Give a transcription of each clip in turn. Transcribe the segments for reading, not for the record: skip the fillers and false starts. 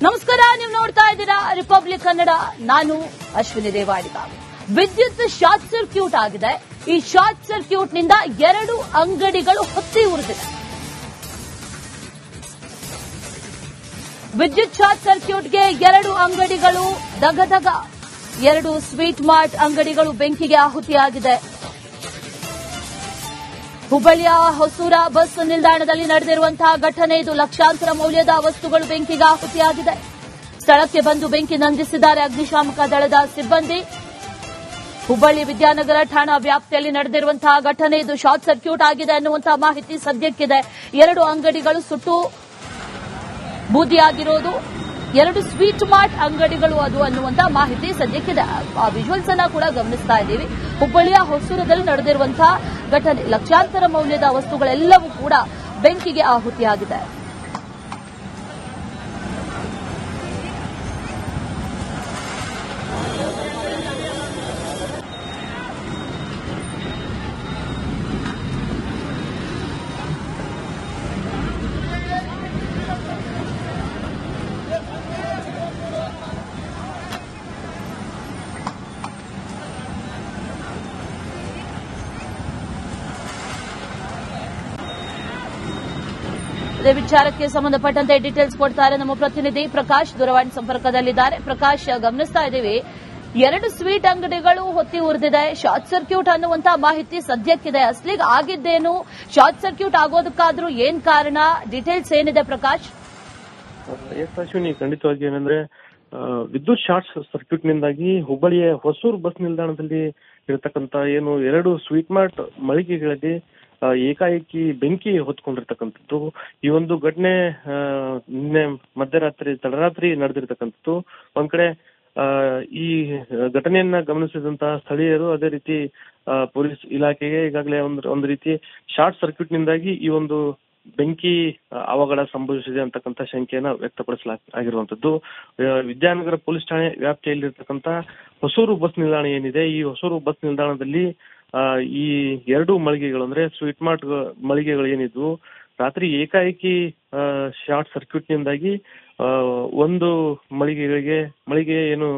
ನಮಸ್ಕಾರ, ನೀವು ನೋಡ್ತಾ ಇದ್ದೀರಾ ರಿಪಬ್ಲಿಕ್ ಕನ್ನಡ. ನಾನು ಅಶ್ವಿನಿ ರೇವಾಡಿಗ. ವಿದ್ಯುತ್ ಶಾರ್ಟ್ ಸರ್ಕ್ಯೂಟ್ ಆಗಿದೆ. ಈ ಶಾರ್ಟ್ ಸರ್ಕ್ಯೂಟ್ ನಿಂದ 2 ಅಂಗಡಿಗಳು ಹೊತ್ತಿ ಉರಿದಿದೆ. ವಿದ್ಯುತ್ ಶಾರ್ಟ್ ಸರ್ಕ್ಯೂಟ್ಗೆ 2 ಅಂಗಡಿಗಳು ದಗದಗ. 2 ಸ್ವೀಟ್ ಮಾರ್ಟ್ ಅಂಗಡಿಗಳು ಬೆಂಕಿಗೆ ಆಹುತಿಯಾಗಿದೆ. ಹುಬ್ಬಳ್ಳಿಯ ಹೊಸೂರ ಬಸ್ ನಿಲ್ದಾಣದಲ್ಲಿ ನಡೆದಿರುವಂತಹ ಘಟನೆ ಇದು. ಲಕ್ಷಾಂತರ ಮೌಲ್ಯದ ವಸ್ತುಗಳು ಬೆಂಕಿಗೆ ಆಹುತಿಯಾಗಿದೆ. ಸ್ಥಳಕ್ಕೆ ಬಂದು ಬೆಂಕಿ ನಂದಿಸಿದ್ದಾರೆ ಅಗ್ನಿಶಾಮಕ ದಳದ ಸಿಬ್ಬಂದಿ. ಹುಬ್ಬಳ್ಳಿ ವಿದ್ಯಾನಗರ ಠಾಣಾ ವ್ಯಾಪ್ತಿಯಲ್ಲಿ ನಡೆದಿರುವಂತಹ ಘಟನೆ ಇದು. ಶಾರ್ಟ್ ಸರ್ಕ್ಯೂಟ್ ಆಗಿದೆ ಅನ್ನುವಂತಹ ಮಾಹಿತಿ ಸದ್ಯಕ್ಕಿದೆ. 2 ಅಂಗಡಿಗಳು ಸುಟ್ಟು ಬೂದಿಯಾಗಿರೋದು, 2 ಸ್ವೀಟ್ ಮಾರ್ಟ್ ಅಂಗಡಿಗಳು ಅದು ಅನ್ನುವಂತಹ ಮಾಹಿತಿ ಸದ್ಯಕ್ಕಿದೆ. ಆ ವಿಜುವಲ್ಸ್ ಅನ್ನ ಕೂಡ ಗಮನಿಸ್ತಾ ಇದ್ದೀವಿ. ಹುಬ್ಬಳ್ಳಿಯ ಹೊಸೂರದಲ್ಲಿ ನಡೆದಿರುವಂತಹ ಘಟನೆ. ಲಕ್ಷಾಂತರ ಮೌಲ್ಯದ ವಸ್ತುಗಳೆಲ್ಲವೂ ಕೂಡ ಬೆಂಕಿಗೆ ಆಹುತಿಯಾಗಿದೆ. ಇದೇ ವಿಚಾರಕ್ಕೆ ಸಂಬಂಧಪಟ್ಟಂತೆ ಡೀಟೇಲ್ಸ್ ಕೊಡ್ತಾರೆ ನಮ್ಮ ಪ್ರತಿನಿಧಿ ಪ್ರಕಾಶ್. ದೂರವಾಣಿ ಸಂಪರ್ಕದಲ್ಲಿದ್ದಾರೆ. ಪ್ರಕಾಶ್, ಗಮನಿಸ್ತಾ ಇದ್ದೀವಿ 2 ಸ್ವೀಟ್ ಅಂಗಡಿಗಳು ಹೊತ್ತಿ ಉರಿದಿದೆ. ಶಾರ್ಟ್ ಸರ್ಕ್ಯೂಟ್ ಅನ್ನುವಂತಹ ಮಾಹಿತಿ ಸದ್ಯಕ್ಕಿದೆ. ಅಸ್ಲಿಗೆ ಆಗಿದ್ದೇನು? ಶಾರ್ಟ್ ಸರ್ಕ್ಯೂಟ್ ಆಗೋದಕ್ಕಾದ್ರೂ ಏನ್ ಕಾರಣ? ಡೀಟೇಲ್ಸ್ ಏನಿದೆ ಪ್ರಕಾಶ್? ಅಶ್ವಿನಿ, ಖಂಡಿತವಾಗಿ ಏನಂದ್ರೆ ವಿದ್ಯುತ್ ಶಾರ್ಟ್ ಸರ್ಕ್ಯೂಟ್ ನಿಂದಾಗಿ ಹುಬ್ಬಳ್ಳಿಯ ಹೊಸೂರು ಬಸ್ ನಿಲ್ದಾಣದಲ್ಲಿ ಇರತಕ್ಕಂತ 2 ಸ್ವೀಟ್ ಮಾರ್ಟ್ ಮಳಿಗೆಗಳಲ್ಲಿ ಏಕಾಏಕಿ ಬೆಂಕಿ ಹೊತ್ಕೊಂಡಿರ್ತಕ್ಕಂಥದ್ದು. ಈ ಒಂದು ಘಟನೆ ನಿನ್ನೆ ತಡರಾತ್ರಿ ನಡೆದಿರ್ತಕ್ಕಂಥದ್ದು. ಒಂದ್ ಕಡೆ ಈ ಘಟನೆಯನ್ನ ಗಮನಿಸಿದಂತಹ ಸ್ಥಳೀಯರು, ಅದೇ ರೀತಿ ಪೊಲೀಸ್ ಇಲಾಖೆಗೆ ಈಗಾಗಲೇ ಒಂದು ರೀತಿ ಶಾರ್ಟ್ ಸರ್ಕ್ಯೂಟ್ ನಿಂದಾಗಿ ಈ ಒಂದು ಬೆಂಕಿ ಅವಘಡ ಸಂಭವಿಸಿದೆ ಅಂತಕ್ಕಂಥ ಶಂಕೆಯನ್ನ ವ್ಯಕ್ತಪಡಿಸಲಾಗಿರುವಂತದ್ದು. ವಿದ್ಯಾನಗರ ಪೊಲೀಸ್ ಠಾಣೆ ವ್ಯಾಪ್ತಿಯಲ್ಲಿರ್ತಕ್ಕಂಥ ಹೊಸೂರು ಬಸ್ ನಿಲ್ದಾಣ ಏನಿದೆ, ಈ ಹೊಸೂರು ಬಸ್ ನಿಲ್ದಾಣದಲ್ಲಿ ಈ 2 ಮಳಿಗೆಗಳು ಅಂದ್ರೆ ಸ್ವೀಟ್ ಮಾರ್ಟ್ ಮಳಿಗೆಗಳು ಏನಿದ್ವು, ರಾತ್ರಿ ಏಕಾಏಕಿ ಶಾರ್ಟ್ ಸರ್ಕ್ಯೂಟ್ ನಿಂದಾಗಿ ಒಂದು ಮಳಿಗೆ ಏನು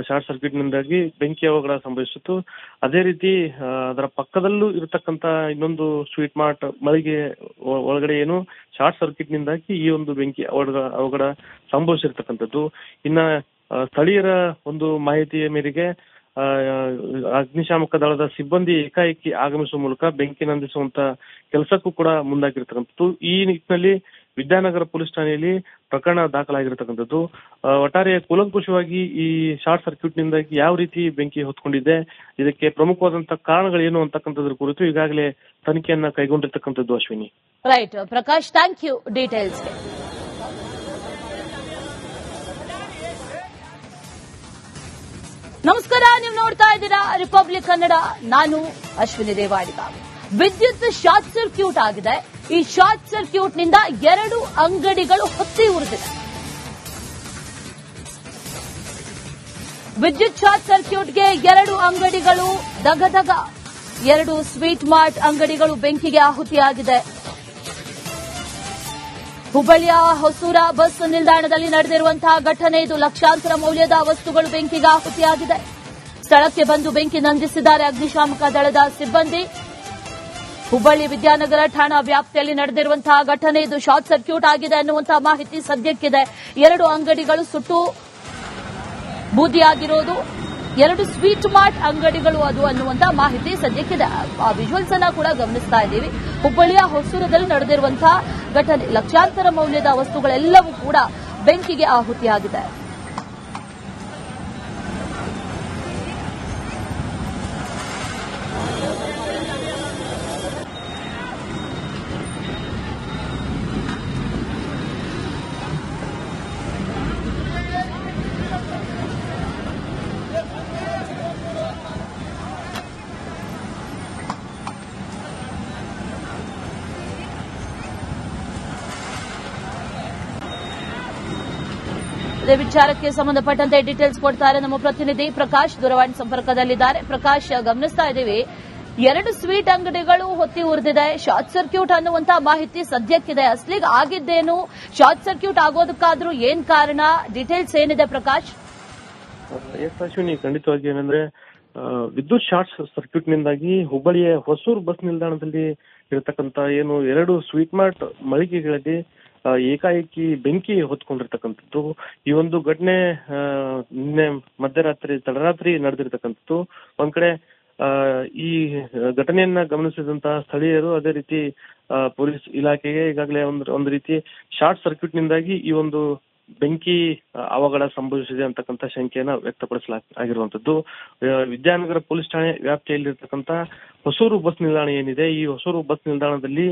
ಶಾರ್ಟ್ ಸರ್ಕ್ಯೂಟ್ ನಿಂದಾಗಿ ಬೆಂಕಿ ಅವಘಡ ಸಂಭವಿಸಿತ್ತು. ಅದೇ ರೀತಿ ಅದರ ಪಕ್ಕದಲ್ಲೂ ಇರತಕ್ಕಂತ ಇನ್ನೊಂದು ಸ್ವೀಟ್ ಮಾರ್ಟ್ ಮಳಿಗೆ ಒಳಗಡೆ ಶಾರ್ಟ್ ಸರ್ಕ್ಯೂಟ್ ನಿಂದಾಗಿ ಈ ಒಂದು ಬೆಂಕಿ ಅವಘಡ ಸಂಭವಿಸಿರ್ತಕ್ಕಂಥದ್ದು. ಇನ್ನ ಸ್ಥಳೀಯರ ಒಂದು ಮಾಹಿತಿಯ ಮೇರೆಗೆ ಅಗ್ನಿಶಾಮಕ ದಳದ ಸಿಬ್ಬಂದಿ ಏಕಾಏಕಿ ಆಗಮಿಸುವ ಮೂಲಕ ಬೆಂಕಿ ನಂದಿಸುವಂತ ಕೆಲಸಕ್ಕೂ ಕೂಡ ಮುಂದಾಗಿರ್ತಕ್ಕಂಥದ್ದು. ಈ ನಿಟ್ಟಿನಲ್ಲಿ ವಿದ್ಯಾನಗರ ಪೊಲೀಸ್ ಠಾಣೆಯಲ್ಲಿ ಪ್ರಕರಣ ದಾಖಲಾಗಿರ್ತಕ್ಕಂಥದ್ದು. ಒಟ್ಟಾರೆ ಕೂಲಂಕುಷವಾಗಿ ಈ ಶಾರ್ಟ್ ಸರ್ಕ್ಯೂಟ್ ನಿಂದಾಗಿ ಯಾವ ರೀತಿ ಬೆಂಕಿ ಹೊತ್ಕೊಂಡಿದೆ, ಇದಕ್ಕೆ ಪ್ರಮುಖವಾದಂತಹ ಕಾರಣಗಳೇನು ಅಂತಕ್ಕಂಥದ್ರ ಕುರಿತು ಈಗಾಗಲೇ ತನಿಖೆಯನ್ನ ಕೈಗೊಂಡಿರ್ತಕ್ಕಂಥದ್ದು. Ashwini, right. Prakash, thank you details. ನಮಸ್ಕಾರ, ನೀವು ನೋಡ್ತಾ ಇದ್ದೀರಾ ರಿಪಬ್ಲಿಕ್ ಕನ್ನಡ. ನಾನು ಅಶ್ವಿನಿ ರೇವಾಡಿಗ. ವಿದ್ಯುತ್ ಶಾರ್ಟ್ ಸರ್ಕ್ಯೂಟ್ ಆಗಿದೆ. ಈ ಶಾರ್ಟ್ ಸರ್ಕ್ಯೂಟ್ ನಿಂದ 2 ಅಂಗಡಿಗಳು ಹೊತ್ತಿ ಉರಿದಿದೆ. ವಿದ್ಯುತ್ ಶಾರ್ಟ್ ಸರ್ಕ್ಯೂಟ್ಗೆ 2 ಅಂಗಡಿಗಳು ದಗದಗ. 2 ಸ್ವೀಟ್ ಮಾರ್ಟ್ ಅಂಗಡಿಗಳು ಬೆಂಕಿಗೆ ಆಹುತಿಯಾಗಿದೆ. ಹುಬ್ಬಳ್ಳಿಯ ಹೊಸೂರ ಬಸ್ ನಿಲ್ದಾಣದಲ್ಲಿ ನಡೆದಿರುವಂತಹ ಘಟನೆ ಇದು. ಲಕ್ಷಾಂತರ ಮೌಲ್ಯದ ವಸ್ತುಗಳು ಬೆಂಕಿಗೆ ಆಹುತಿಯಾಗಿದೆ. ಸ್ಥಳಕ್ಕೆ ಬಂದು ಬೆಂಕಿ ನಂದಿಸಿದ್ದಾರೆ ಅಗ್ನಿಶಾಮಕ ದಳದ ಸಿಬ್ಬಂದಿ. ಹುಬ್ಬಳ್ಳಿ ವಿದ್ಯಾನಗರ ಠಾಣಾ ವ್ಯಾಪ್ತಿಯಲ್ಲಿ ನಡೆದಿರುವಂತಹ ಘಟನೆ ಇದು. ಶಾರ್ಟ್ ಸರ್ಕ್ಯೂಟ್ ಆಗಿದೆ ಅನ್ನುವಂತಹ ಮಾಹಿತಿ ಸದ್ಯಕ್ಕಿದೆ. 2 ಅಂಗಡಿಗಳು ಸುಟ್ಟು ಬೂದಿಯಾಗಿರೋದು, 2 ಸ್ವೀಟ್ ಮಾರ್ಟ್ ಅಂಗಡಿಗಳು ಅದು ಅನ್ನುವಂತಹ ಮಾಹಿತಿ ಸದ್ಯಕ್ಕಿದೆ. ಆ ವಿಜುವಲ್ಸ್ ಅನ್ನ ಕೂಡ ಗಮನಿಸ್ತಾ ಇದ್ದೀವಿ. ಹುಬ್ಬಳ್ಳಿಯ ಹೊಸೂರದಲ್ಲಿ ನಡೆದಿರುವಂತಹ ಘಟನೆ. ಲಕ್ಷಾಂತರ ಮೌಲ್ಯದ ವಸ್ತುಗಳೆಲ್ಲವೂ ಕೂಡ ಬೆಂಕಿಗೆ ಆಹುತಿಯಾಗಿದೆ. ಇದೇ ವಿಚಾರಕ್ಕೆ ಸಂಬಂಧಪಟ್ಟಂತೆ ಡೀಟೇಲ್ಸ್ ಕೊಡ್ತಾರೆ ನಮ್ಮ ಪ್ರತಿನಿಧಿ ಪ್ರಕಾಶ್. ದೂರವಾಣಿ ಸಂಪರ್ಕದಲ್ಲಿದ್ದಾರೆ. ಪ್ರಕಾಶ್, ಗಮನಿಸ್ತಾ ಇದ್ದೀವಿ 2 ಸ್ವೀಟ್ ಅಂಗಡಿಗಳು ಹೊತ್ತಿ ಉರಿದಿದೆ. ಶಾರ್ಟ್ ಸರ್ಕ್ಯೂಟ್ ಅನ್ನುವಂತ ಮಾಹಿತಿ ಸದ್ಯಕ್ಕಿದೆ. ಅಸ್ಲಿಗೆ ಆಗಿದ್ದೇನು, ಶಾರ್ಟ್ ಸರ್ಕ್ಯೂಟ್ ಆಗೋದಕ್ಕಾದ್ರೂ ಏನ್ ಕಾರಣ, ಡೀಟೇಲ್ಸ್ ಏನಿದೆ ಪ್ರಕಾಶ್? ಅಶ್ವಿನಿ, ಖಂಡಿತವಾಗಿ ಏನಂದ್ರೆ ವಿದ್ಯುತ್ ಶಾರ್ಟ್ ಸರ್ಕ್ಯೂಟ್ ನಿಂದಾಗಿ ಹುಬ್ಬಳ್ಳಿಯ ಹೊಸೂರು ಬಸ್ ನಿಲ್ದಾಣದಲ್ಲಿ ಇರತಕ್ಕಂತ ಏನು 2 ಸ್ವೀಟ್ ಮಾರ್ಟ್ ಮಳಿಗೆಗಳಲ್ಲಿ ಏಕಾಏಕಿ ಬೆಂಕಿ ಹೊತ್ಕೊಂಡಿರ್ತಕ್ಕಂಥದ್ದು. ಈ ಒಂದು ಘಟನೆ ನಿನ್ನೆ ತಡರಾತ್ರಿ ನಡೆದಿರ್ತಕ್ಕಂಥದ್ದು. ಒಂದ್ ಕಡೆ ಈ ಘಟನೆಯನ್ನ ಗಮನಿಸಿದಂತಹ ಸ್ಥಳೀಯರು, ಅದೇ ರೀತಿ ಪೊಲೀಸ್ ಇಲಾಖೆಗೆ ಈಗಾಗಲೇ ಒಂದು ರೀತಿ ಶಾರ್ಟ್ ಸರ್ಕ್ಯೂಟ್ ನಿಂದಾಗಿ ಈ ಒಂದು ಬೆಂಕಿ ಅವಘಡ ಸಂಭವಿಸಿದೆ ಅಂತಕ್ಕಂಥ ಶಂಕೆಯನ್ನ ವ್ಯಕ್ತಪಡಿಸಲಾಗಿರುವಂತದ್ದು. ವಿದ್ಯಾನಗರ ಪೊಲೀಸ್ ಠಾಣೆ ವ್ಯಾಪ್ತಿಯಲ್ಲಿರ್ತಕ್ಕಂಥ ಹೊಸೂರು ಬಸ್ ನಿಲ್ದಾಣ ಏನಿದೆ, ಈ ಹೊಸೂರು ಬಸ್ ನಿಲ್ದಾಣದಲ್ಲಿ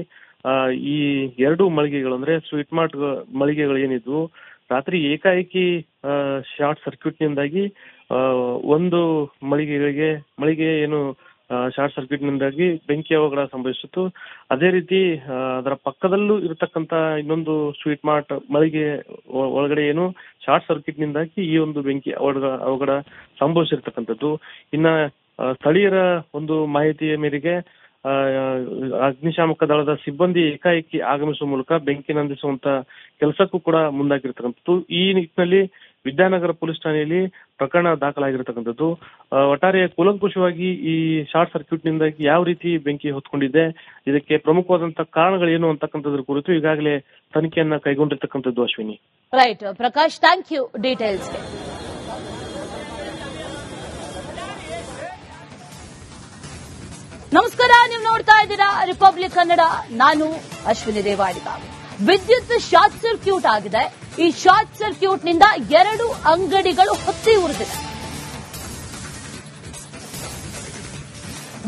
ಈ 2 ಮಳಿಗೆಗಳು ಅಂದ್ರೆ ಸ್ವೀಟ್ ಮಾರ್ಟ್ ಮಳಿಗೆಗಳು ಏನಿದ್ವು, ರಾತ್ರಿ ಏಕಾಏಕಿ ಶಾರ್ಟ್ ಸರ್ಕ್ಯೂಟ್ ನಿಂದಾಗಿ ಒಂದು ಮಳಿಗೆ ಏನು ಶಾರ್ಟ್ ಸರ್ಕ್ಯೂಟ್ ನಿಂದಾಗಿ ಬೆಂಕಿ ಅವಘಡ ಸಂಭವಿಸಿತ್ತು. ಅದೇ ರೀತಿ ಅದರ ಪಕ್ಕದಲ್ಲೂ ಇರತಕ್ಕಂತ ಇನ್ನೊಂದು ಸ್ವೀಟ್ ಮಾರ್ಟ್ ಮಳಿಗೆ ಒಳಗಡೆ ಏನು ಶಾರ್ಟ್ ಸರ್ಕ್ಯೂಟ್ ನಿಂದಾಗಿ ಈ ಒಂದು ಬೆಂಕಿ ಅವಘಡ ಸಂಭವಿಸಿರ್ತಕ್ಕಂಥದ್ದು. ಇನ್ನ ಸ್ಥಳೀಯರ ಒಂದು ಮಾಹಿತಿಯ ಮೇರೆಗೆ ಅಗ್ನಿಶಾಮಕ ದಳದ ಸಿಬ್ಬಂದಿ ಏಕಾಏಕಿ ಆಗಮಿಸುವ ಮೂಲಕ ಬೆಂಕಿ ನಂದಿಸುವಂತ ಕೆಲಸಕ್ಕೂ ಕೂಡ ಮುಂದಾಗಿರ್ತಕ್ಕಂಥದ್ದು. ಈ ನಿಟ್ಟಿನಲ್ಲಿ ವಿದ್ಯಾನಗರ ಪೊಲೀಸ್ ಠಾಣೆಯಲ್ಲಿ ಪ್ರಕರಣ ದಾಖಲಾಗಿರ್ತಕ್ಕಂಥದ್ದು. ಒಟ್ಟಾರೆ ಕೂಲಂಕುಷವಾಗಿ ಈ ಶಾರ್ಟ್ ಸರ್ಕ್ಯೂಟ್ ನಿಂದಾಗಿ ಯಾವ ರೀತಿ ಬೆಂಕಿ ಹೊತ್ಕೊಂಡಿದೆ, ಇದಕ್ಕೆ ಪ್ರಮುಖವಾದಂತಹ ಕಾರಣಗಳೇನು ಅಂತಕ್ಕಂಥದ್ರ ಕುರಿತು ಈಗಾಗಲೇ ತನಿಖೆಯನ್ನ ಕೈಗೊಂಡಿರ್ತಕ್ಕಂಥದ್ದು. Ashwini, right Prakash, thank you details. ನಮಸ್ಕಾರ, ನೀವು ನೋಡ್ತಾ ಇದ್ದೀರಾ ರಿಪಬ್ಲಿಕ್ ಕನ್ನಡ. ನಾನು ಅಶ್ವಿನಿ ದೇವಾಡಿಗ. ವಿದ್ಯುತ್ ಶಾರ್ಟ್ ಸರ್ಕ್ಯೂಟ್ ಆಗಿದೆ. ಈ ಶಾರ್ಟ್ ಸರ್ಕ್ಯೂಟ್ ನಿಂದ 2 ಅಂಗಡಿಗಳು ಹೊತ್ತಿ ಉರಿದಿದೆ.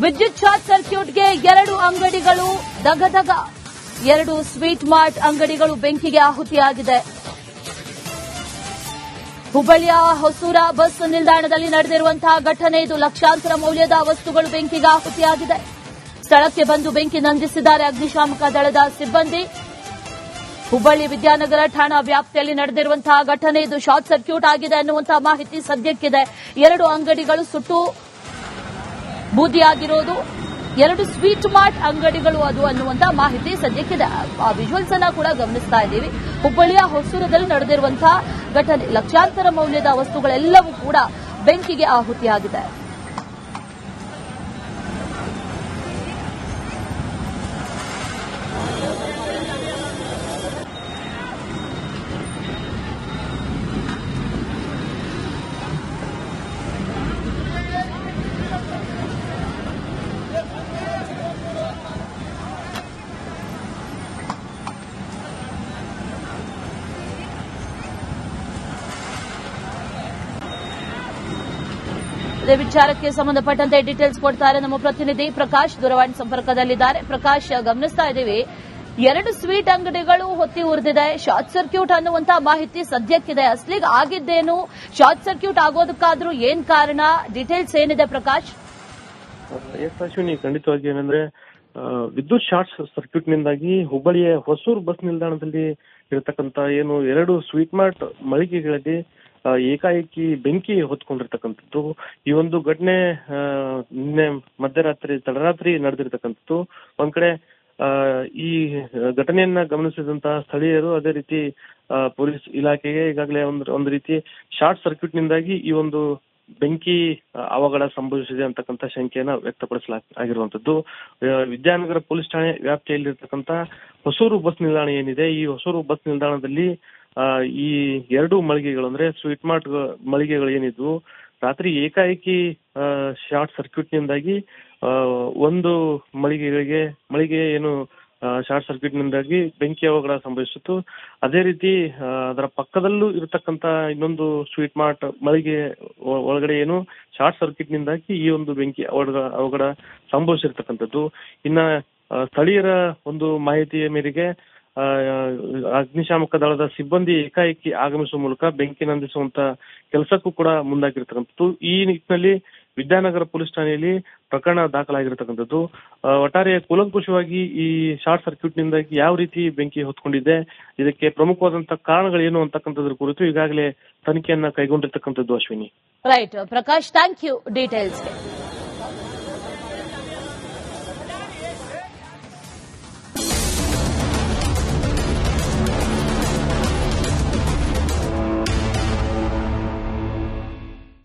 ವಿದ್ಯುತ್ ಶಾರ್ಟ್ ಸರ್ಕ್ಯೂಟ್ಗೆ 2 ಅಂಗಡಿಗಳು ದಗದಗ. 2 ಸ್ವೀಟ್ ಮಾರ್ಟ್ ಅಂಗಡಿಗಳು ಬೆಂಕಿಗೆ ಆಹುತಿಯಾಗಿದೆ. ಹುಬ್ಬಳ್ಳಿಯ ಹೊಸೂರ ಬಸ್ ನಿಲ್ದಾಣದಲ್ಲಿ ನಡೆದಿರುವಂತಹ ಘಟನೆ ಇದು. ಲಕ್ಷಾಂತರ ಮೌಲ್ಯದ ವಸ್ತುಗಳು ಬೆಂಕಿಗೆ ಆಹುತಿಯಾಗಿದೆ. ಸ್ಥಳಕ್ಕೆ ಬಂದು ಬೆಂಕಿ ನಂದಿಸಿದ್ದಾರೆ ಅಗ್ನಿಶಾಮಕ ದಳದ ಸಿಬ್ಬಂದಿ. ಹುಬ್ಬಳ್ಳಿ ವಿದ್ಯಾನಗರ ಠಾಣಾ ವ್ಯಾಪ್ತಿಯಲ್ಲಿ ನಡೆದಿರುವಂತಹ ಘಟನೆ ಇದು. ಶಾರ್ಟ್ ಸರ್ಕ್ಯೂಟ್ ಆಗಿದೆ ಅನ್ನುವಂತಹ ಮಾಹಿತಿ ಸದ್ಯಕ್ಕಿದೆ. 2 ಅಂಗಡಿಗಳು ಸುಟ್ಟು ಬೂದಿಯಾಗಿರೋದು, 2 ಸ್ವೀಟ್ ಮಾರ್ಟ್ ಅಂಗಡಿಗಳು ಅದು ಅನ್ನುವಂತಹ ಮಾಹಿತಿ ಸದ್ಯಕ್ಕಿದೆ. ಆ ವಿಜುವಲ್ಸ್ ಅನ್ನ ಕೂಡ ಗಮನಿಸ್ತಾ ಇದ್ದೀವಿ. ಹುಬ್ಬಳ್ಳಿಯ ಹೊಸೂರದಲ್ಲಿ ನಡೆದಿರುವಂತಹ ಘಟನೆ, ಲಕ್ಷಾಂತರ ಮೌಲ್ಯದ ವಸ್ತುಗಳೆಲ್ಲವೂ ಕೂಡ ಬೆಂಕಿಗೆ ಆಹುತಿಯಾಗಿದೆ. ಇದೇ ವಿಚಾರಕ್ಕೆ ಸಂಬಂಧಪಟ್ಟಂತೆ ಡೀಟೇಲ್ಸ್ ಕೊಡ್ತಾರೆ ನಮ್ಮ ಪ್ರತಿನಿಧಿ ಪ್ರಕಾಶ್, ದೂರವಾಣಿ ಸಂಪರ್ಕದಲ್ಲಿದ್ದಾರೆ. ಪ್ರಕಾಶ್, ಗಮನಿಸ್ತಾ ಇದ್ದೀವಿ 2 ಸ್ವೀಟ್ ಅಂಗಡಿಗಳು ಹೊತ್ತಿ ಉರಿದಿದೆ. ಶಾರ್ಟ್ ಸರ್ಕ್ಯೂಟ್ ಅನ್ನುವಂತ ಮಾಹಿತಿ ಸದ್ಯಕ್ಕಿದೆ. ಅಸ್ಲಿಗೆ ಆಗಿದ್ದೇನು, ಶಾರ್ಟ್ ಸರ್ಕ್ಯೂಟ್ ಆಗೋದಕ್ಕಾದ್ರೂ ಏನ್ ಕಾರಣ, ಡೀಟೇಲ್ಸ್ ಏನಿದೆ ಪ್ರಕಾಶ್? ಅಶ್ವಿನಿ, ಖಂಡಿತವಾಗಿ ಏನಂದ್ರೆ ವಿದ್ಯುತ್ ಶಾರ್ಟ್ ಸರ್ಕ್ಯೂಟ್ ನಿಂದಾಗಿ ಹುಬ್ಬಳ್ಳಿಯ ಹೊಸೂರು ಬಸ್ ನಿಲ್ದಾಣದಲ್ಲಿ ಇರತಕ್ಕಂತ ಏನು 2 ಸ್ವೀಟ್ ಮಾರ್ಟ್ ಮಳಿಗೆಗಳಲ್ಲಿ ಏಕಾಏಕಿ ಬೆಂಕಿ ಹೊತ್ಕೊಂಡಿರ್ತಕ್ಕಂಥದ್ದು. ಈ ಒಂದು ಘಟನೆ ನಿನ್ನೆ ತಡರಾತ್ರಿ ನಡೆದಿರ್ತಕ್ಕಂಥದ್ದು. ಒಂದ್ ಕಡೆ ಈ ಘಟನೆಯನ್ನ ಗಮನಿಸಿದಂತಹ ಸ್ಥಳೀಯರು, ಅದೇ ರೀತಿ ಪೊಲೀಸ್ ಇಲಾಖೆಗೆ ಈಗಾಗಲೇ ಒಂದು ರೀತಿ ಶಾರ್ಟ್ ಸರ್ಕ್ಯೂಟ್ ನಿಂದಾಗಿ ಈ ಒಂದು ಬೆಂಕಿ ಅವಘಡ ಸಂಭವಿಸಿದೆ ಅಂತಕ್ಕಂಥ ಶಂಕೆಯನ್ನ ವ್ಯಕ್ತಪಡಿಸಲಾಗಿರುವಂತದ್ದು. ವಿದ್ಯಾನಗರ ಪೊಲೀಸ್ ಠಾಣೆ ವ್ಯಾಪ್ತಿಯಲ್ಲಿರ್ತಕ್ಕಂಥ ಹೊಸೂರು ಬಸ್ ನಿಲ್ದಾಣ ಏನಿದೆ, ಈ ಹೊಸೂರು ಬಸ್ ನಿಲ್ದಾಣದಲ್ಲಿ ಈ 2 ಮಳಿಗೆಗಳು ಅಂದ್ರೆ ಸ್ವೀಟ್ ಮಾರ್ಟ್ ಮಳಿಗೆಗಳು ಏನಿದ್ವು, ರಾತ್ರಿ ಏಕಾಏಕಿ ಶಾರ್ಟ್ ಸರ್ಕ್ಯೂಟ್ ನಿಂದಾಗಿ ಒಂದು ಮಳಿಗೆ ಏನು ಶಾರ್ಟ್ ಸರ್ಕ್ಯೂಟ್ ನಿಂದಾಗಿ ಬೆಂಕಿ ಅವಘಡ ಸಂಭವಿಸಿತ್ತು. ಅದೇ ರೀತಿ ಅದರ ಪಕ್ಕದಲ್ಲೂ ಇರತಕ್ಕಂತ ಇನ್ನೊಂದು ಸ್ವೀಟ್ ಮಾರ್ಟ್ ಮಳಿಗೆ ಒಳಗಡೆ ಏನು ಶಾರ್ಟ್ ಸರ್ಕ್ಯೂಟ್ ನಿಂದಾಗಿ ಈ ಒಂದು ಬೆಂಕಿ ಅವಘಡ ಸಂಭವಿಸಿರ್ತಕ್ಕಂಥದ್ದು. ಇನ್ನ ಸ್ಥಳೀಯರ ಒಂದು ಮಾಹಿತಿಯ ಮೇರೆಗೆ ಅಗ್ನಿಶಾಮಕ ದಳದ ಸಿಬ್ಬಂದಿ ಏಕಾಏಕಿ ಆಗಮಿಸುವ ಮೂಲಕ ಬೆಂಕಿ ನಂದಿಸುವಂತ ಕೆಲಸಕ್ಕೂ ಕೂಡ ಮುಂದಾಗಿರ್ತಕ್ಕಂಥದ್ದು. ಈ ನಿಟ್ಟಿನಲ್ಲಿ ವಿದ್ಯಾನಗರ ಪೊಲೀಸ್ ಠಾಣೆಯಲ್ಲಿ ಪ್ರಕರಣ ದಾಖಲಾಗಿರ್ತಕ್ಕಂಥದ್ದು. ಒಟ್ಟಾರೆ ಕೂಲಂಕುಷವಾಗಿ ಈ ಶಾರ್ಟ್ ಸರ್ಕ್ಯೂಟ್ ನಿಂದಾಗಿ ಯಾವ ರೀತಿ ಬೆಂಕಿ ಹೊತ್ಕೊಂಡಿದೆ, ಇದಕ್ಕೆ ಪ್ರಮುಖವಾದಂತಹ ಕಾರಣಗಳೇನು ಅಂತಕ್ಕಂಥದ್ರ ಕುರಿತು ಈಗಾಗಲೇ ತನಿಖೆಯನ್ನ ಕೈಗೊಂಡಿರ್ತಕ್ಕಂಥದ್ದು. Ashwini, right Prakash, thank you details.